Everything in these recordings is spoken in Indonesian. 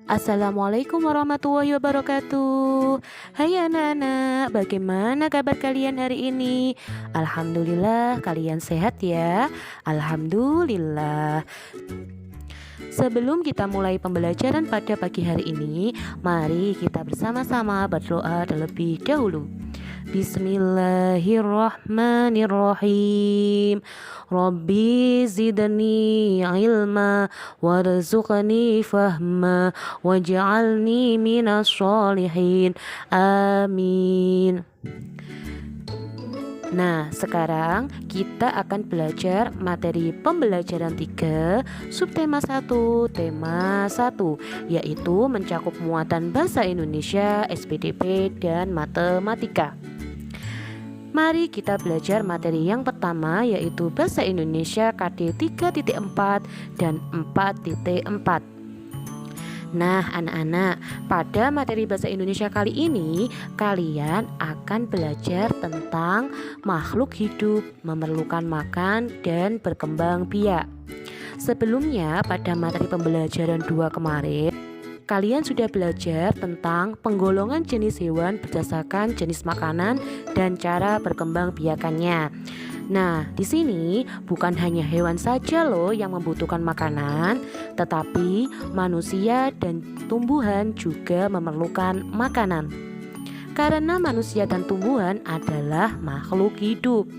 Assalamualaikum warahmatullahi wabarakatuh. Hai anak-anak, bagaimana kabar kalian hari ini? Alhamdulillah kalian sehat ya. Alhamdulillah. Sebelum kita mulai pembelajaran pada pagi hari ini, mari kita bersama-sama berdoa terlebih dahulu. Bismillahirrahmanirrahim. Rabbi zidni ilma warzuqni fahma waj'alni minas sholihin. Amin. Nah, sekarang kita akan belajar materi pembelajaran 3, subtema 1, tema 1, yaitu mencakup muatan bahasa Indonesia, SPDP, dan matematika. Mari kita belajar materi yang pertama, yaitu bahasa Indonesia KD 3.4 dan 4.4. Nah anak-anak, pada materi bahasa Indonesia kali ini kalian akan belajar tentang makhluk hidup, memerlukan makan, dan berkembang biak. Sebelumnya pada materi pembelajaran 2 kemarin, kalian sudah belajar tentang penggolongan jenis hewan berdasarkan jenis makanan dan cara berkembang biakannya. Nah, di sini bukan hanya hewan saja loh yang membutuhkan makanan, tetapi manusia dan tumbuhan juga memerlukan makanan. Karena manusia dan tumbuhan adalah makhluk hidup.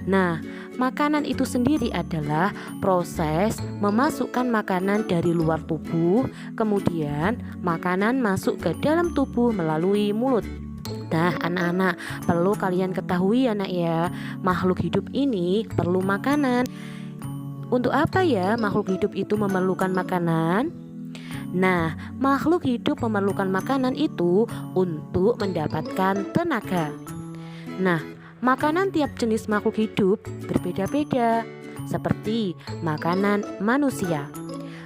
Nah, makanan itu sendiri adalah proses memasukkan makanan dari luar tubuh, kemudian makanan masuk ke dalam tubuh melalui mulut. Nah anak-anak, perlu kalian ketahui anak ya, makhluk hidup ini perlu makanan. Untuk apa ya makhluk hidup itu memerlukan makanan? Nah, makhluk hidup memerlukan makanan itu untuk mendapatkan tenaga. Nah, makanan tiap jenis makhluk hidup berbeda-beda, seperti makanan manusia.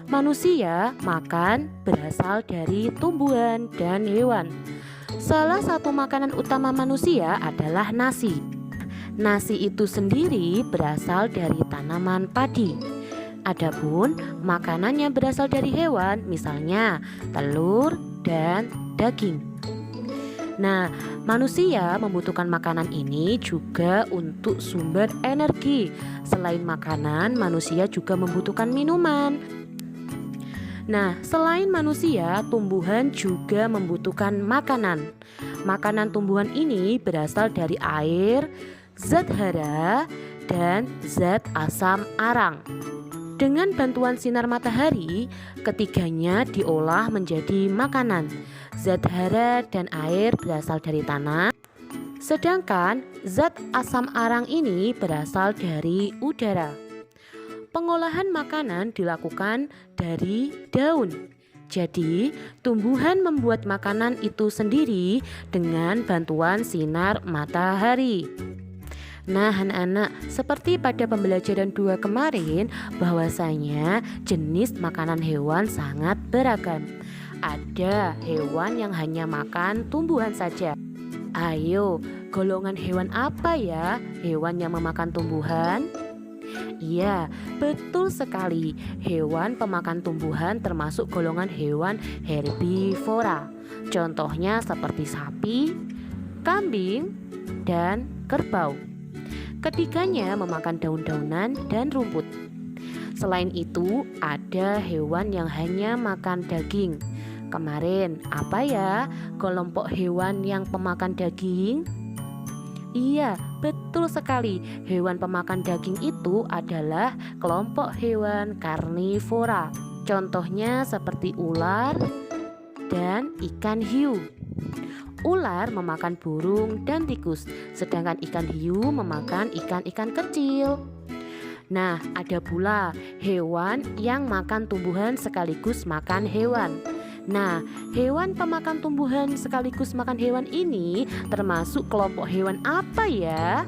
Manusia makan berasal dari tumbuhan dan hewan. Salah satu makanan utama manusia adalah nasi. Nasi itu sendiri berasal dari tanaman padi. Adapun makanan yang berasal dari hewan, misalnya telur dan daging. Nah, manusia membutuhkan makanan ini juga untuk sumber energi. Selain makanan, manusia juga membutuhkan minuman. Nah, selain manusia, tumbuhan juga membutuhkan makanan. Makanan tumbuhan ini berasal dari air, zat hara, dan zat asam arang. Dengan bantuan sinar matahari, ketiganya diolah menjadi makanan. Zat hara dan air berasal dari tanah, sedangkan zat asam arang ini berasal dari udara. Pengolahan makanan dilakukan dari daun. Jadi, tumbuhan membuat makanan itu sendiri dengan bantuan sinar matahari. Nah anak-anak, seperti pada pembelajaran 2 kemarin, bahwasanya jenis makanan hewan sangat beragam. Ada hewan yang hanya makan tumbuhan saja. Ayo, golongan hewan apa ya hewan yang memakan tumbuhan? Iya, betul sekali. Hewan pemakan tumbuhan termasuk golongan hewan herbivora. Contohnya seperti sapi, kambing, dan kerbau. Ketiganya memakan daun-daunan dan rumput. Selain itu, ada hewan yang hanya makan daging. Kemarin, apa ya kelompok hewan yang pemakan daging? Iya, betul sekali. Hewan pemakan daging itu adalah kelompok hewan karnivora. Contohnya seperti ular dan ikan hiu. Ular memakan burung dan tikus, sedangkan ikan hiu memakan ikan-ikan kecil. Nah, ada pula hewan yang makan tumbuhan sekaligus makan hewan. Nah, hewan pemakan tumbuhan sekaligus makan hewan ini termasuk kelompok hewan apa ya?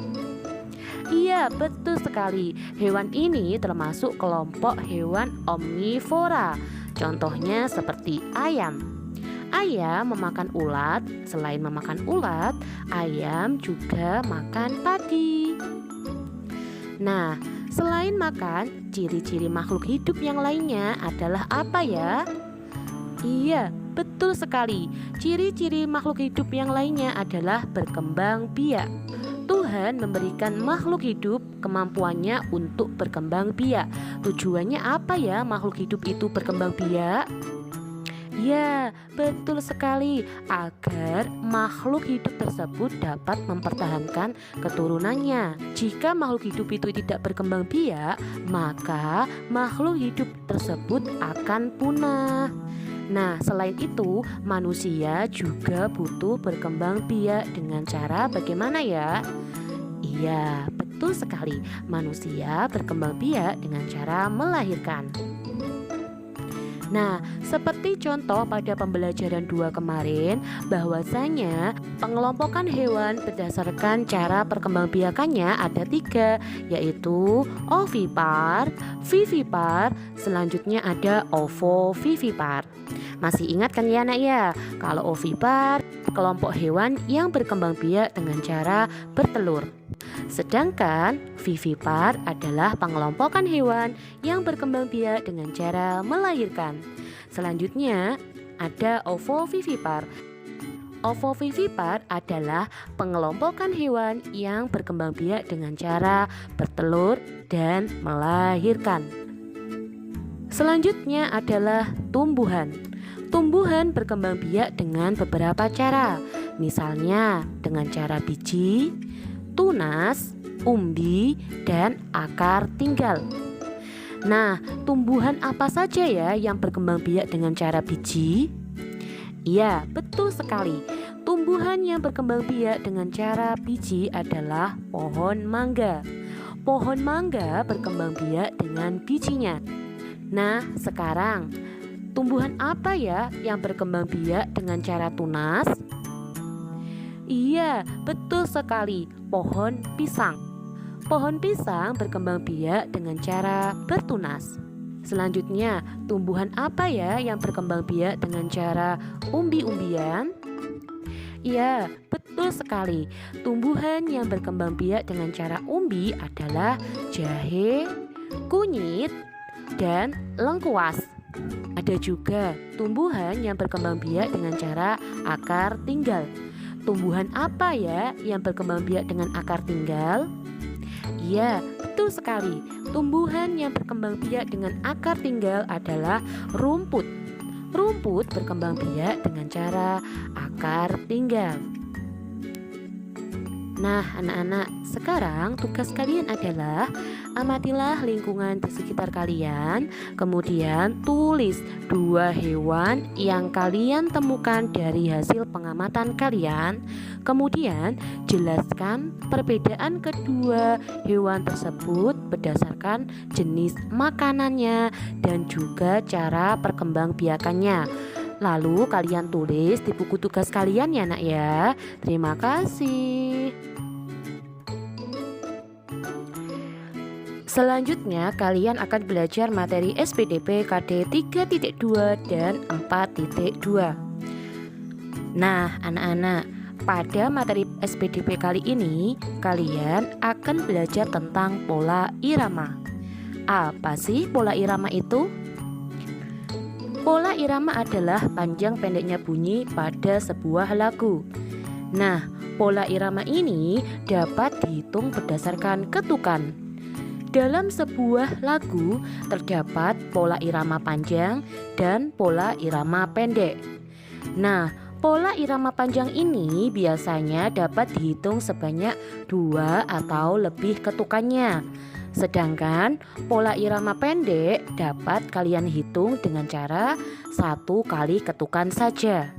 Iya, betul sekali. Hewan ini termasuk kelompok hewan omnivora. Contohnya seperti ayam. Ayam memakan ulat. Selain memakan ulat, ayam juga makan padi. Nah, selain makan, ciri-ciri makhluk hidup yang lainnya adalah apa ya? Iya, betul sekali. Ciri-ciri makhluk hidup yang lainnya adalah berkembang biak. Tuhan memberikan makhluk hidup kemampuannya untuk berkembang biak. Tujuannya apa ya makhluk hidup itu berkembang biak? Ya, betul sekali. Agar makhluk hidup tersebut dapat mempertahankan keturunannya. Jika makhluk hidup itu tidak berkembang biak, maka makhluk hidup tersebut akan punah. Nah, selain itu, manusia juga butuh berkembang biak dengan cara bagaimana ya? Iya, betul sekali. Manusia berkembang biak dengan cara melahirkan. Nah, seperti contoh pada pembelajaran 2 kemarin, bahwasanya pengelompokan hewan berdasarkan cara perkembangbiakannya ada 3, yaitu ovipar, vivipar, selanjutnya ada ovovivipar. Masih ingat kan ya anak ya? Kalau ovipar, kelompok hewan yang berkembang biak dengan cara bertelur. Sedangkan vivipar adalah pengelompokan hewan yang berkembang biak dengan cara melahirkan. Selanjutnya ada ovovivipar. Ovovivipar adalah pengelompokan hewan yang berkembang biak dengan cara bertelur dan melahirkan. Selanjutnya adalah tumbuhan. Tumbuhan berkembang biak dengan beberapa cara. Misalnya dengan cara biji, tunas, umbi, dan akar tinggal. Nah, tumbuhan apa saja ya yang berkembang biak dengan cara biji? Iya, betul sekali. Tumbuhan yang berkembang biak dengan cara biji adalah pohon mangga. Pohon mangga berkembang biak dengan bijinya. Nah, sekarang tumbuhan apa ya yang berkembang biak dengan cara tunas? Iya, betul sekali. Pohon pisang. Pohon pisang berkembang biak dengan cara bertunas. Selanjutnya, tumbuhan apa ya yang berkembang biak dengan cara umbi-umbian? Iya, betul sekali. Tumbuhan yang berkembang biak dengan cara umbi adalah jahe, kunyit, dan lengkuas. Ada juga tumbuhan yang berkembang biak dengan cara akar tinggal. Tumbuhan apa ya yang berkembang biak dengan akar tinggal? Iya, betul sekali. Tumbuhan yang berkembang biak dengan akar tinggal adalah rumput. Rumput berkembang biak dengan cara akar tinggal. Nah, anak-anak, sekarang tugas kalian adalah amatilah lingkungan di sekitar kalian, kemudian tulis 2 hewan yang kalian temukan dari hasil pengamatan kalian, kemudian jelaskan perbedaan kedua hewan tersebut berdasarkan jenis makanannya dan juga cara perkembangbiakannya. Lalu kalian tulis di buku tugas kalian ya nak ya. Terima kasih. Selanjutnya kalian akan belajar materi SPDP KD 3.2 dan 4.2. Nah anak-anak, pada materi SPDP kali ini kalian akan belajar tentang pola irama. Apa sih pola irama itu? Pola irama adalah panjang pendeknya bunyi pada sebuah lagu. Nah, pola irama ini dapat dihitung berdasarkan ketukan. Dalam sebuah lagu terdapat pola irama panjang dan pola irama pendek. Nah, pola irama panjang ini biasanya dapat dihitung sebanyak 2 atau lebih ketukannya. Sedangkan pola irama pendek dapat kalian hitung dengan cara 1 kali ketukan saja.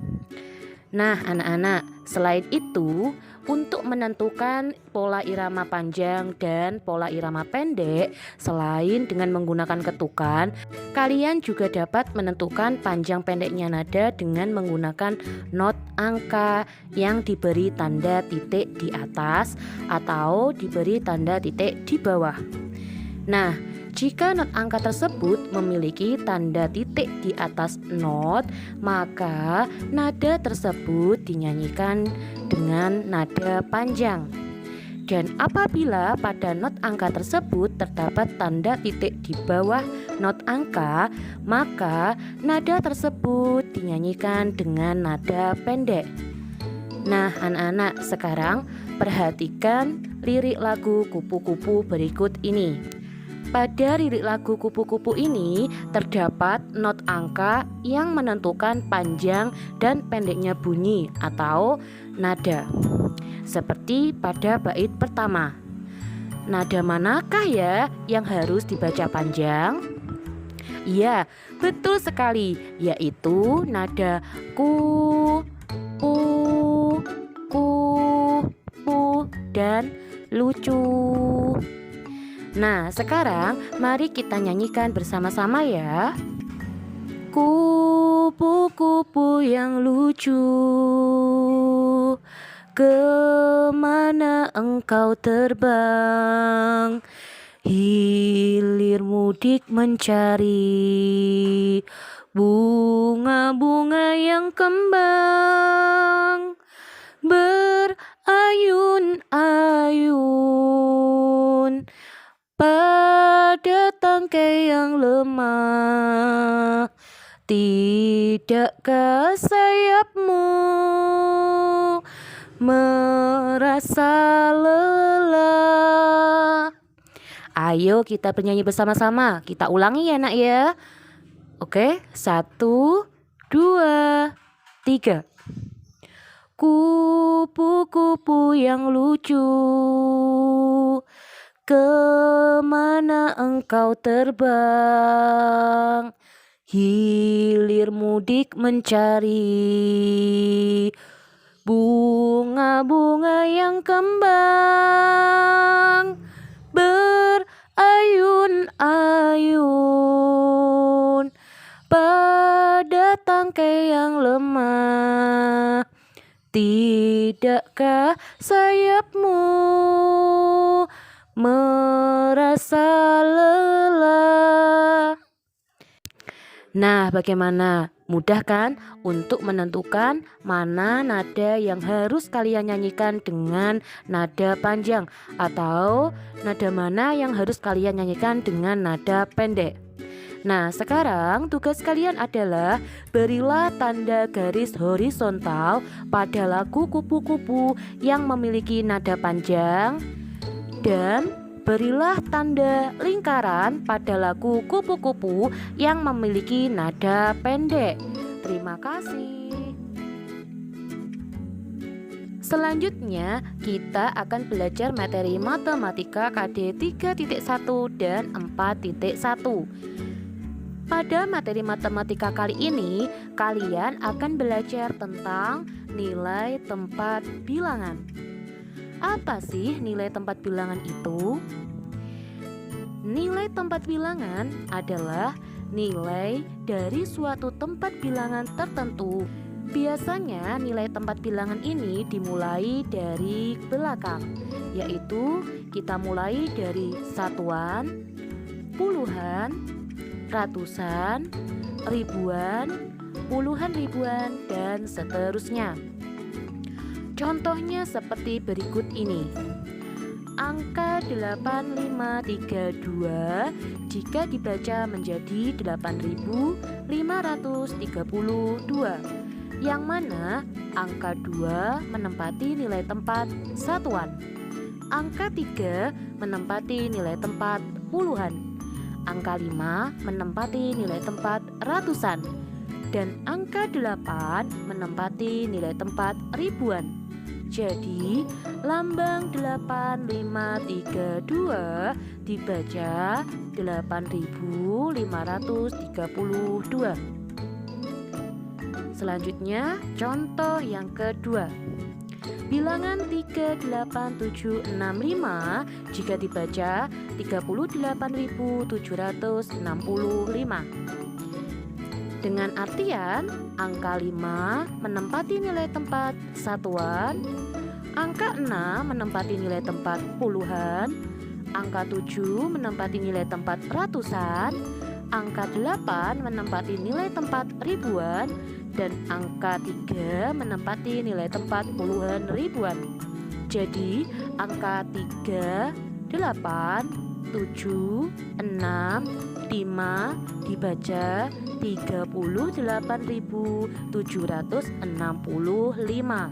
Nah anak-anak, selain itu untuk menentukan pola irama panjang dan pola irama pendek, selain dengan menggunakan ketukan, kalian juga dapat menentukan panjang pendeknya nada dengan menggunakan not angka yang diberi tanda titik di atas atau diberi tanda titik di bawah. Nah, jika not angka tersebut memiliki tanda titik di atas not, maka nada tersebut dinyanyikan dengan nada panjang. Dan apabila pada not angka tersebut terdapat tanda titik di bawah not angka, maka nada tersebut dinyanyikan dengan nada pendek. Nah, anak-anak, sekarang perhatikan lirik lagu Kupu-Kupu berikut ini. Pada lirik lagu Kupu-Kupu ini terdapat not angka yang menentukan panjang dan pendeknya bunyi atau nada. Seperti pada bait pertama. Nada manakah ya yang harus dibaca panjang? Iya, betul sekali, yaitu nada ku, pu, dan lucu. Nah, sekarang mari kita nyanyikan bersama-sama ya. Kupu-kupu yang lucu, kemana engkau terbang? Hilir mudik mencari bunga-bunga yang kembang, berayun-ayun pada tangkai yang lemah. Tidakkah sayapmu merasa lelah? Ayo kita bernyanyi bersama-sama. Kita ulangi ya nak ya. Oke, 1, 2, 3. Kupu-kupu yang lucu, kemana engkau terbang? Hilir mudik mencari bunga-bunga yang kembang, berayun-ayun pada tangkai yang lemah. Tidakkah sayapmu merasa lelah? Nah, bagaimana? Mudah kan untuk menentukan mana nada yang harus kalian nyanyikan dengan nada panjang atau nada mana yang harus kalian nyanyikan dengan nada pendek. Nah, sekarang tugas kalian adalah berilah tanda garis horizontal pada lagu Kupu-Kupu yang memiliki nada panjang dan berilah tanda lingkaran pada lagu Kupu-Kupu yang memiliki nada pendek. Terima kasih. Selanjutnya, kita akan belajar materi matematika KD 3.1 dan 4.1. Pada materi matematika kali ini, kalian akan belajar tentang nilai tempat bilangan. Apa sih nilai tempat bilangan itu? Nilai tempat bilangan adalah nilai dari suatu tempat bilangan tertentu. Biasanya nilai tempat bilangan ini dimulai dari belakang, yaitu kita mulai dari satuan, puluhan, ratusan, ribuan, puluhan ribuan, dan seterusnya. Contohnya seperti berikut ini. Angka 8532 jika dibaca menjadi 8532, yang mana angka 2 menempati nilai tempat satuan, angka 3 menempati nilai tempat puluhan, angka 5 menempati nilai tempat ratusan, dan angka 8 menempati nilai tempat ribuan. Jadi, lambang 8532 dibaca 8532. Selanjutnya, contoh yang kedua. Bilangan 38765 jika dibaca 38.765. Dengan artian angka 5 menempati nilai tempat satuan, angka 6 menempati nilai tempat puluhan, angka 7 menempati nilai tempat ratusan, angka 8 menempati nilai tempat ribuan, dan angka 3 menempati nilai tempat puluhan ribuan. Jadi angka 3, 8, 7, 6, 5 dibaca 38.765.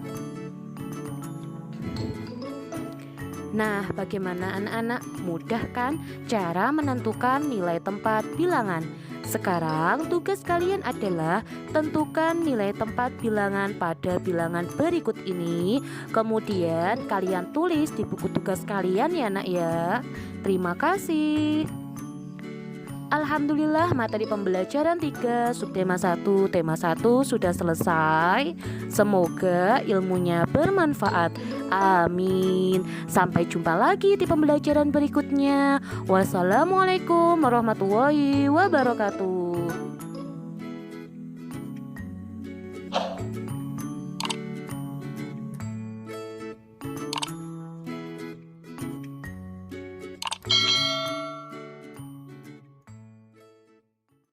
Nah, bagaimana anak-anak? Mudah kan cara menentukan nilai tempat bilangan? Sekarang tugas kalian adalah tentukan nilai tempat bilangan pada bilangan berikut ini. Kemudian kalian tulis di buku tugas kalian ya nak ya. Terima kasih. Alhamdulillah materi pembelajaran 3 subtema 1 tema 1 sudah selesai. Semoga ilmunya bermanfaat. Amin. Sampai jumpa lagi di pembelajaran berikutnya. Wassalamualaikum warahmatullahi wabarakatuh.